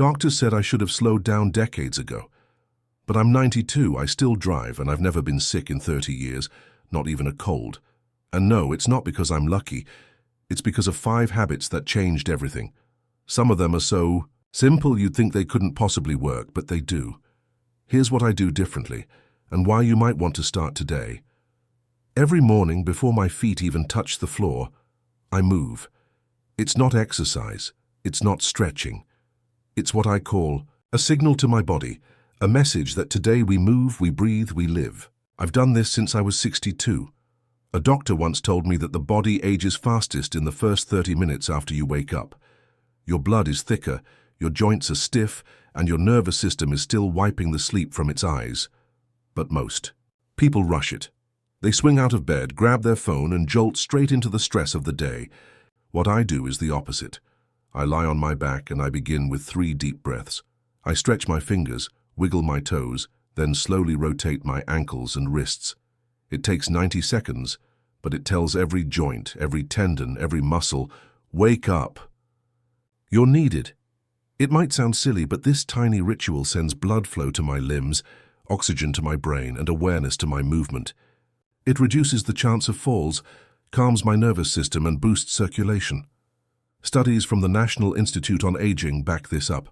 Doctors said I should have slowed down decades ago. But I'm 92, I still drive, and I've never been sick in 30 years, not even a cold. And no, it's not because I'm lucky. It's because of 5 habits that changed everything. Some of them are so simple you'd think they couldn't possibly work, but they do. Here's what I do differently, and why you might want to start today. Every morning, before my feet even touch the floor, I move. It's not exercise. It's not stretching. It's what I call a signal to my body, a message that today we move, we breathe, we live. I've done this since I was 62. A doctor once told me that the body ages fastest in the first 30 minutes after you wake up. Your blood is thicker, your joints are stiff, and your nervous system is still wiping the sleep from its eyes. But most people rush it. They swing out of bed, grab their phone, and jolt straight into the stress of the day. What I do is the opposite. I lie on my back and I begin with 3 deep breaths. I stretch my fingers, wiggle my toes, then slowly rotate my ankles and wrists. It takes 90 seconds, but it tells every joint, every tendon, every muscle, wake up. You're needed. It might sound silly, but this tiny ritual sends blood flow to my limbs, oxygen to my brain, and awareness to my movement. It reduces the chance of falls, calms my nervous system, and boosts circulation. Studies from the National Institute on Aging back this up.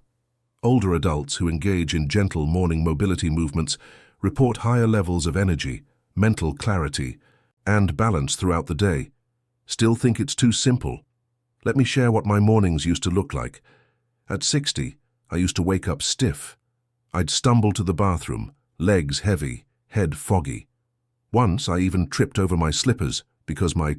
Older adults who engage in gentle morning mobility movements report higher levels of energy, mental clarity, and balance throughout the day. Still think it's too simple? Let me share what my mornings used to look like. At 60, I used to wake up stiff. I'd stumble to the bathroom, legs heavy, head foggy. Once I even tripped over my slippers because my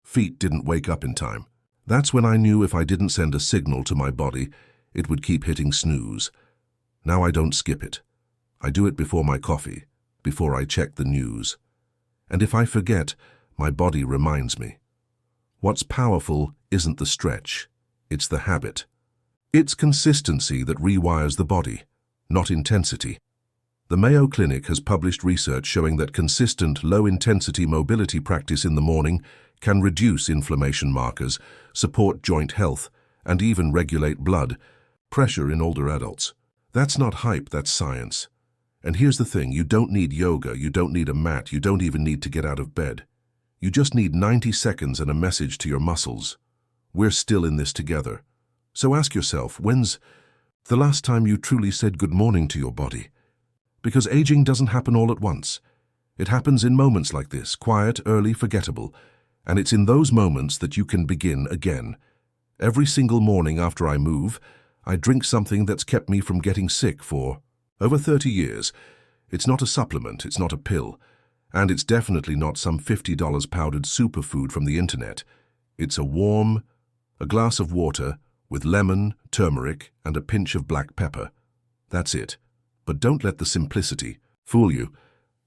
feet didn't wake up in time. That's when I knew if I didn't send a signal to my body, it would keep hitting snooze. Now I don't skip it. I do it before my coffee, before I check the news. And if I forget, my body reminds me. What's powerful isn't the stretch, it's the habit. It's consistency that rewires the body, not intensity. The Mayo Clinic has published research showing that consistent, low-intensity mobility practice in the morning can reduce inflammation markers, support joint health, and even regulate blood pressure in older adults. That's not hype, that's science. And here's the thing, you don't need yoga, you don't need a mat, you don't even need to get out of bed. You just need 90 seconds and a message to your muscles. We're still in this together. So ask yourself, when's the last time you truly said good morning to your body? Because aging doesn't happen all at once. It happens in moments like this, quiet, early, forgettable. And it's in those moments that you can begin again. Every single morning after I move, I drink something that's kept me from getting sick for over 30 years. It's not a supplement, it's not a pill, and it's definitely not some $50 powdered superfood from the internet. It's a glass of water with lemon, turmeric, and a pinch of black pepper. That's it. But don't let the simplicity fool you.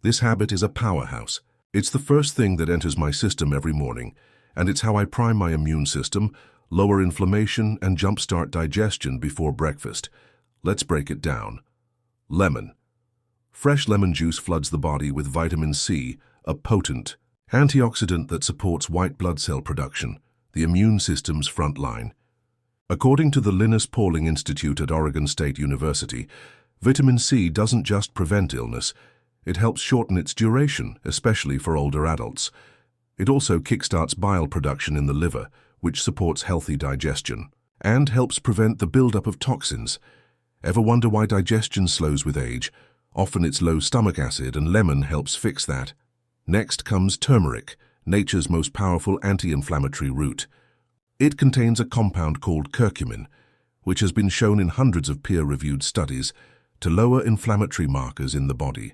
This habit is a powerhouse. It's the first thing that enters my system every morning, and it's how I prime my immune system, lower inflammation, and jumpstart digestion before breakfast. Let's break it down. Lemon. Fresh lemon juice floods the body with vitamin C, a potent antioxidant that supports white blood cell production, the immune system's front line. According to the Linus Pauling Institute at Oregon State University, vitamin C doesn't just prevent illness, it helps shorten its duration, especially for older adults. It also kickstarts bile production in the liver, which supports healthy digestion, and helps prevent the buildup of toxins. Ever wonder why digestion slows with age? Often it's low stomach acid, and lemon helps fix that. Next comes turmeric, nature's most powerful anti-inflammatory root. It contains a compound called curcumin, which has been shown in hundreds of peer-reviewed studies to lower inflammatory markers in the body.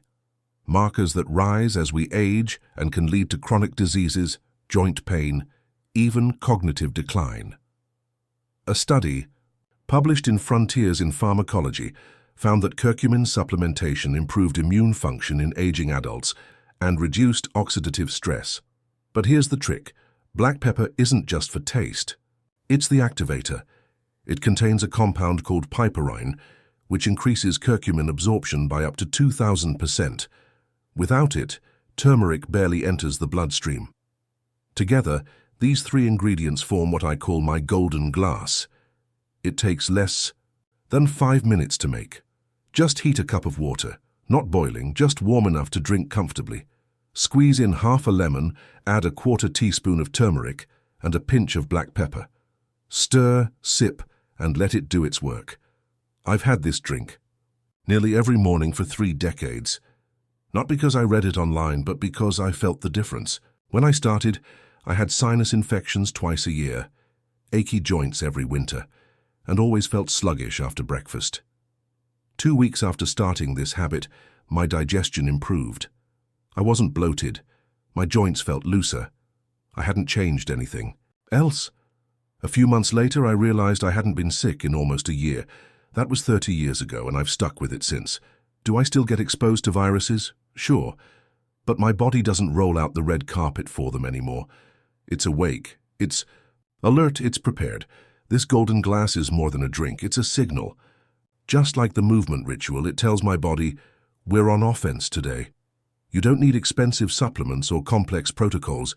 Markers that rise as we age and can lead to chronic diseases, joint pain, even cognitive decline. A study published in Frontiers in Pharmacology found that curcumin supplementation improved immune function in aging adults and reduced oxidative stress. But here's the trick. Black pepper isn't just for taste. It's the activator. It contains a compound called piperine, which increases curcumin absorption by up to 2,000%. Without it, turmeric barely enters the bloodstream. Together, these 3 ingredients form what I call my golden glass. It takes less Then 5 minutes to make. Just heat a cup of water, not boiling, just warm enough to drink comfortably. Squeeze in half a lemon, add a quarter teaspoon of turmeric and a pinch of black pepper. Stir, sip, and let it do its work. I've had this drink nearly every morning for 3 decades. Not because I read it online, but because I felt the difference. When I started, I had sinus infections twice a year, achy joints every winter, and always felt sluggish after breakfast. 2 weeks after starting this habit, my digestion improved. I wasn't bloated. My joints felt looser. I hadn't changed anything else. A few months later, I realized I hadn't been sick in almost a year. That was 30 years ago, and I've stuck with it since. Do I still get exposed to viruses? Sure. But my body doesn't roll out the red carpet for them anymore. It's awake. It's alert. It's prepared. This golden glass is more than a drink. It's a signal. Just like the movement ritual, it tells my body, we're on offense today. You don't need expensive supplements or complex protocols.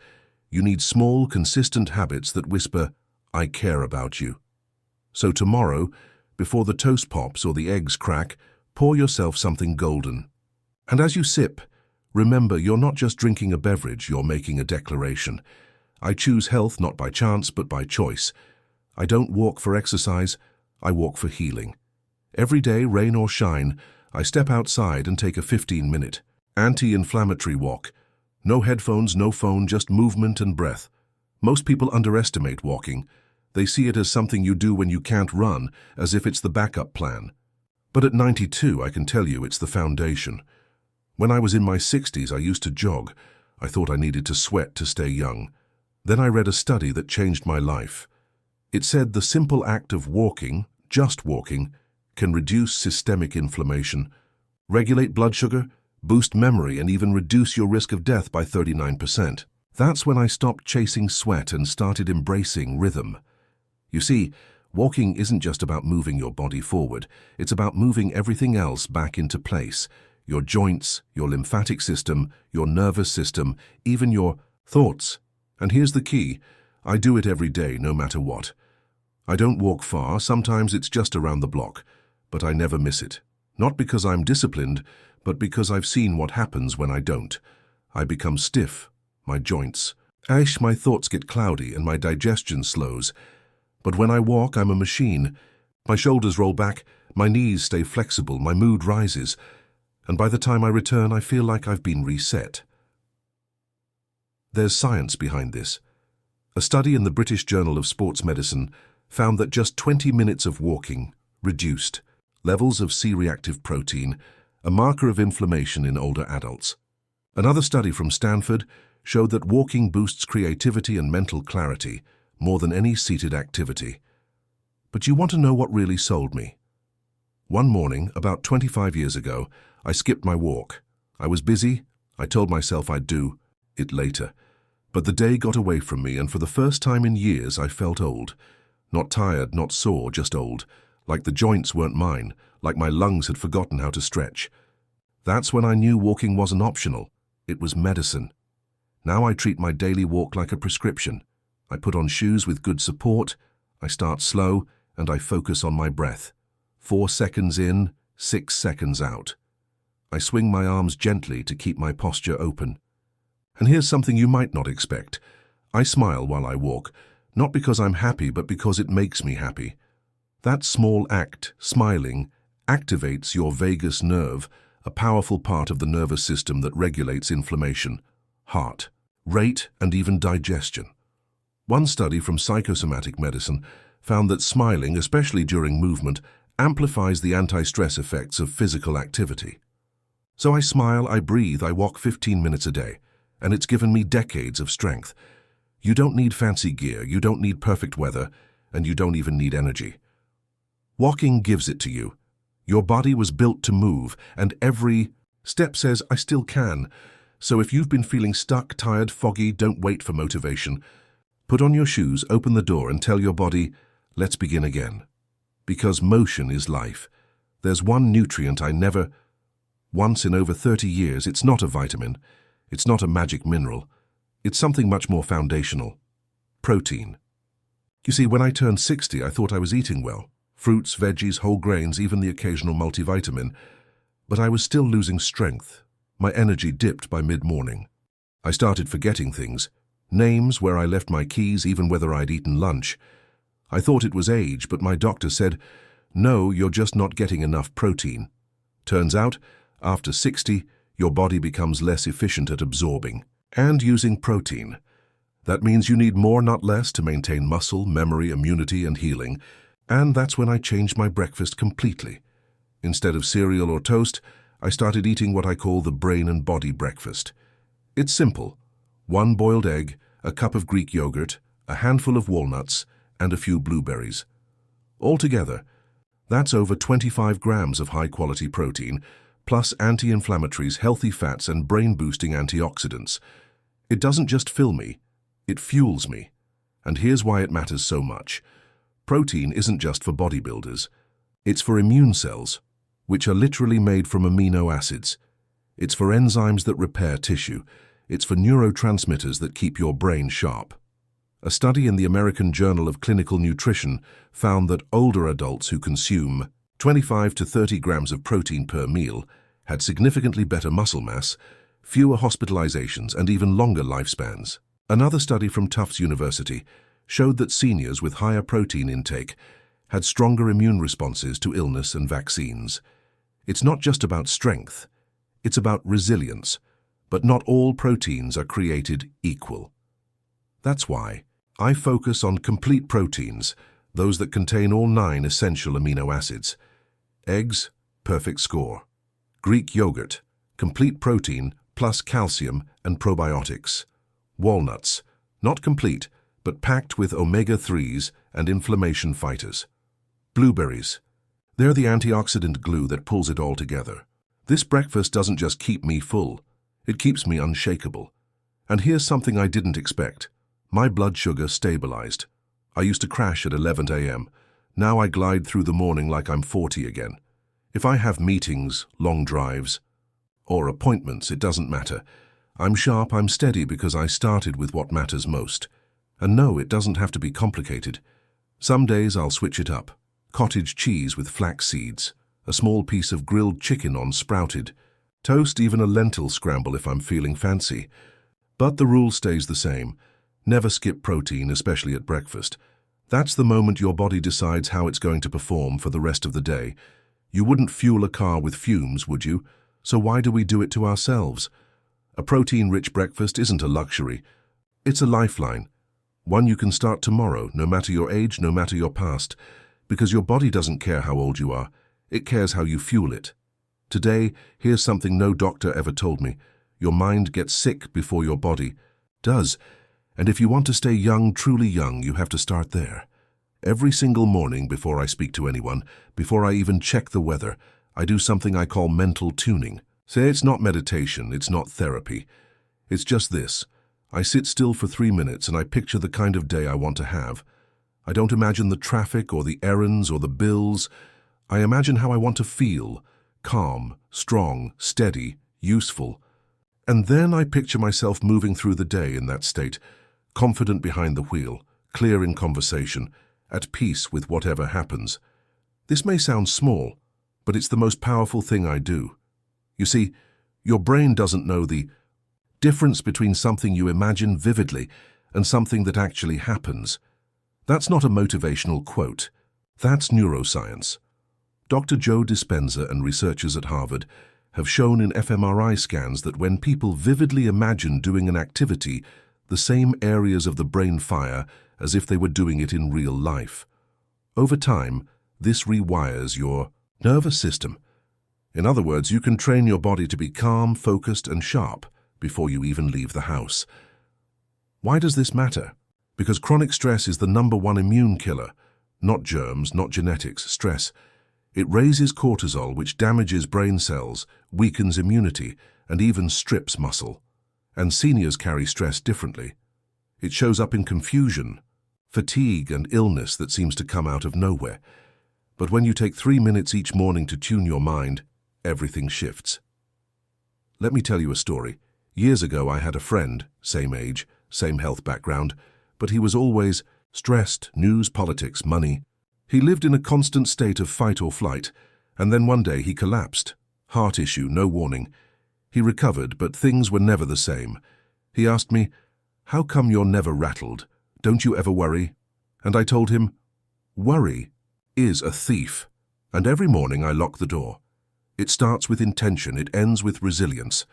You need small, consistent habits that whisper, I care about you. So tomorrow, before the toast pops or the eggs crack, pour yourself something golden. And as you sip, remember you're not just drinking a beverage, you're making a declaration. I choose health not by chance, but by choice. I don't walk for exercise, I walk for healing. Every day, rain or shine, I step outside and take a 15-minute, anti-inflammatory walk. No headphones, no phone, just movement and breath. Most people underestimate walking. They see it as something you do when you can't run, as if it's the backup plan. But at 92, I can tell you it's the foundation. When I was in my 60s, I used to jog. I thought I needed to sweat to stay young. Then I read a study that changed my life. It said the simple act of walking, just walking, can reduce systemic inflammation, regulate blood sugar, boost memory, and even reduce your risk of death by 39%. That's when I stopped chasing sweat and started embracing rhythm. You see, walking isn't just about moving your body forward, it's about moving everything else back into place. Your joints, your lymphatic system, your nervous system, even your thoughts. And here's the key, I do it every day, no matter what. I don't walk far, sometimes it's just around the block, but I never miss it. Not because I'm disciplined, but because I've seen what happens when I don't. I become stiff, my joints ache, my thoughts get cloudy, and my digestion slows. But when I walk, I'm a machine. My shoulders roll back, my knees stay flexible, my mood rises, and by the time I return, I feel like I've been reset. There's science behind this. A study in the British Journal of Sports Medicine found that just 20 minutes of walking reduced levels of C-reactive protein, a marker of inflammation in older adults. Another study from Stanford showed that walking boosts creativity and mental clarity more than any seated activity. But you want to know what really sold me? One morning, about 25 years ago, I skipped my walk. I was busy. I told myself I'd do it later. But the day got away from me, and for the first time in years, I felt old. Not tired, not sore, just old. Like the joints weren't mine, like my lungs had forgotten how to stretch. That's when I knew walking wasn't optional. It was medicine. Now I treat my daily walk like a prescription. I put on shoes with good support, I start slow, and I focus on my breath. 4 seconds in, 6 seconds out. I swing my arms gently to keep my posture open. And here's something you might not expect. I smile while I walk, not because I'm happy, but because it makes me happy. That small act, smiling, activates your vagus nerve, a powerful part of the nervous system that regulates inflammation, heart rate, and even digestion. One study from psychosomatic medicine found that smiling, especially during movement, amplifies the anti-stress effects of physical activity. So I smile, I breathe, I walk 15 minutes a day, and it's given me decades of strength. You don't need fancy gear, you don't need perfect weather, and you don't even need energy. Walking gives it to you. Your body was built to move, and every step says, I still can. So if you've been feeling stuck, tired, foggy, don't wait for motivation. Put on your shoes, open the door, and tell your body, let's begin again. Because motion is life. There's one nutrient I never, once in over 30 years, it's not a vitamin, it's not a magic mineral, it's something much more foundational. Protein. You see, when I turned 60, I thought I was eating well. fruits, veggies, whole grains, even the occasional multivitamin, but I was still losing strength. My energy dipped by mid-morning. I started forgetting things, names, where I left my keys, even whether I'd eaten lunch. I thought it was age, but my doctor said, "No, you're just not getting enough protein." Turns out, after 60, your body becomes less efficient at absorbing and using protein. That means you need more, not less, to maintain muscle, memory, immunity, and healing. And that's when I changed my breakfast completely. Instead of cereal or toast, I started eating what I call the brain and body breakfast. It's simple: 1 boiled egg, a cup of Greek yogurt, a handful of walnuts, and a few blueberries. Altogether, that's over 25 grams of high-quality protein, plus anti-inflammatories, healthy fats, and brain-boosting antioxidants. It doesn't just fill me, it fuels me. And here's why it matters so much. Protein isn't just for bodybuilders. It's for immune cells, which are literally made from amino acids. It's for enzymes that repair tissue. It's for neurotransmitters that keep your brain sharp. A study in the American Journal of Clinical Nutrition found that older adults who consume 25 to 30 grams of protein per meal had significantly better muscle mass, fewer hospitalizations, and even longer lifespans. Another study from Tufts University showed that seniors with higher protein intake had stronger immune responses to illness and vaccines. It's not just about strength, it's about resilience, but not all proteins are created equal. That's why I focus on complete proteins, those that contain all 9 essential amino acids. Eggs, perfect score. Greek yogurt, complete protein plus calcium and probiotics. Walnuts, not complete, but packed with omega-3s and inflammation fighters. Blueberries, they're the antioxidant glue that pulls it all together. This breakfast doesn't just keep me full, it keeps me unshakable. And here's something I didn't expect. My blood sugar stabilized. I used to crash at 11 a.m. Now I glide through the morning like I'm 40 again. If I have meetings, long drives, or appointments, it doesn't matter. I'm sharp, I'm steady because I started with what matters most. And no, it doesn't have to be complicated. Some days I'll switch it up. Cottage cheese with flax seeds, a small piece of grilled chicken on sprouted, toast, even a lentil scramble if I'm feeling fancy. But the rule stays the same. Never skip protein, especially at breakfast. That's the moment your body decides how it's going to perform for the rest of the day. You wouldn't fuel a car with fumes, would you? So why do we do it to ourselves? A protein-rich breakfast isn't a luxury. It's a lifeline. One you can start tomorrow, no matter your age, no matter your past. Because your body doesn't care how old you are. It cares how you fuel it. Today, here's something no doctor ever told me. Your mind gets sick before your body does. And if you want to stay young, truly young, you have to start there. Every single morning before I speak to anyone, before I even check the weather, I do something I call mental tuning. Say it's not meditation, it's not therapy. It's just this. I sit still for 3 minutes and I picture the kind of day I want to have. I don't imagine the traffic or the errands or the bills. I imagine how I want to feel: calm, strong, steady, useful. And then I picture myself moving through the day in that state, confident behind the wheel, clear in conversation, at peace with whatever happens. This may sound small, but it's the most powerful thing I do. You see, your brain doesn't know the difference between something you imagine vividly and something that actually happens. That's not a motivational quote. That's neuroscience. Dr. Joe Dispenza and researchers at Harvard have shown in fMRI scans that when people vividly imagine doing an activity, the same areas of the brain fire as if they were doing it in real life. Over time, this rewires your nervous system. In other words, you can train your body to be calm, focused, and sharp before you even leave the house. Why does this matter? Because chronic stress is the #1 immune killer. Not germs, not genetics, stress. It raises cortisol, which damages brain cells, weakens immunity, and even strips muscle. And seniors carry stress differently. It shows up in confusion, fatigue, and illness that seems to come out of nowhere. But when you take 3 minutes each morning to tune your mind, everything shifts. Let me tell you a story. Years ago, I had a friend, same age, same health background, but he was always stressed: news, politics, money. He lived in a constant state of fight or flight, and then one day he collapsed. Heart issue, no warning. He recovered, but things were never the same. He asked me, "How come you're never rattled? Don't you ever worry?" And I told him, "Worry is a thief." And every morning I lock the door. It starts with intention, it ends with resilience.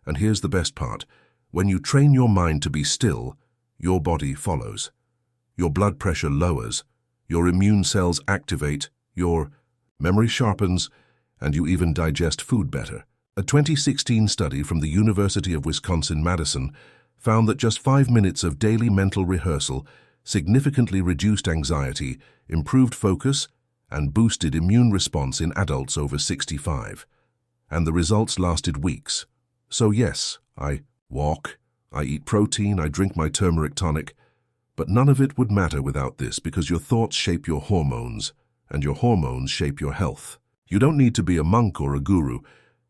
And here's the best part. When you train your mind to be still, your body follows. Your blood pressure lowers, your immune cells activate, your memory sharpens, and you even digest food better. A 2016 study from the University of Wisconsin-Madison found that just 5 minutes of daily mental rehearsal significantly reduced anxiety, improved focus, and boosted immune response in adults over 65. And the results lasted weeks. So yes, I walk, I eat protein, I drink my turmeric tonic, but none of it would matter without this, because your thoughts shape your hormones, and your hormones shape your health. You don't need to be a monk or a guru.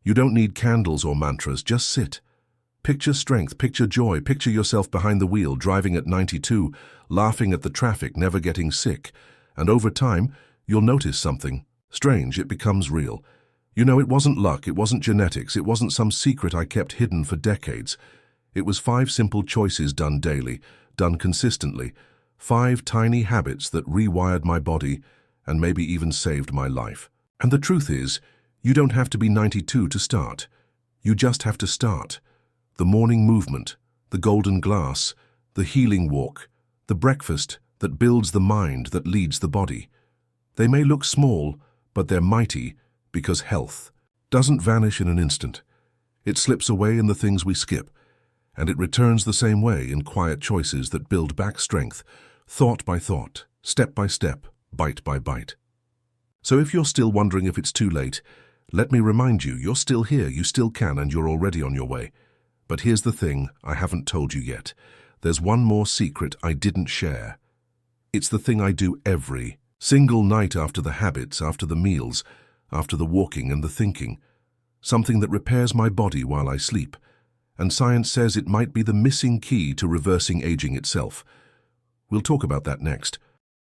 You don't need candles or mantras, just sit. Picture strength, picture joy, picture yourself behind the wheel, driving at 92, laughing at the traffic, never getting sick. And over time, you'll notice something strange. It becomes real. You know, it wasn't luck, it wasn't genetics, it wasn't some secret I kept hidden for decades. It was 5 simple choices done daily, done consistently. 5 tiny habits that rewired my body and maybe even saved my life. And the truth is, you don't have to be 92 to start. You just have to start. The morning movement, the golden glass, the healing walk, the breakfast that builds the mind, that leads the body. They may look small, but they're mighty, because health doesn't vanish in an instant. It slips away in the things we skip, and it returns the same way in quiet choices that build back strength, thought by thought, step by step, bite by bite. So if you're still wondering if it's too late, let me remind you, you're still here, you still can, and you're already on your way. But here's the thing I haven't told you yet. There's one more secret I didn't share. It's the thing I do every single night, after the habits, after the meals, after the walking and the thinking. Something that repairs my body while I sleep. And science says it might be the missing key to reversing aging itself. We'll talk about that next.